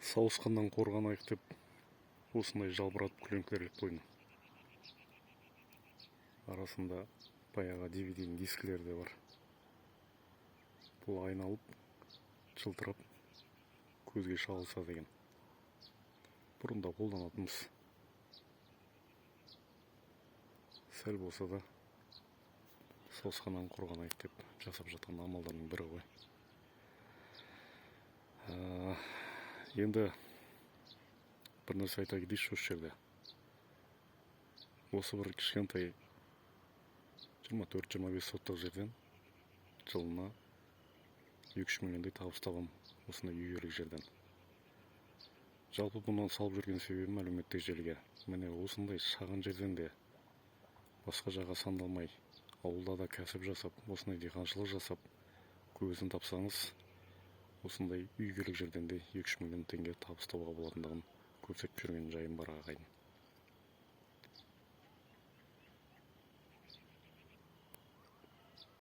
Сауысқаннан қорғанайық деп осындай жалбыратып көлеңкелеп қойдым. Арасында баяғы DVD-дің дискілері де бар. Бұл айналып, жылтырап, көзге шағылса деген. Бұрында қолданатынбыз. Сәл болса да сауысқаннан қорғанайық деп жасап жатқан амалдардың бірі ғой. Енді бір нәрсе айта кетейінші осы жерде. Осы бір кішкентай 24-25 соттық жерден жылына 2-3 миллиондай табыс табам осындай үйгерік жерден. Жалпы бұны салып жүрген себебім әлеуметтік желіге. Міне осындай шағын жерден де басқа жаққа сандалмай, ауылда да кәсіп жасап, осындай диқаншылық жасап, көзін тапсаңыз, осындай үйгерік жерден де 2-3 миллион теңге табыс табуға болатындығын көрсетіп жүрген жайым бар ағайын.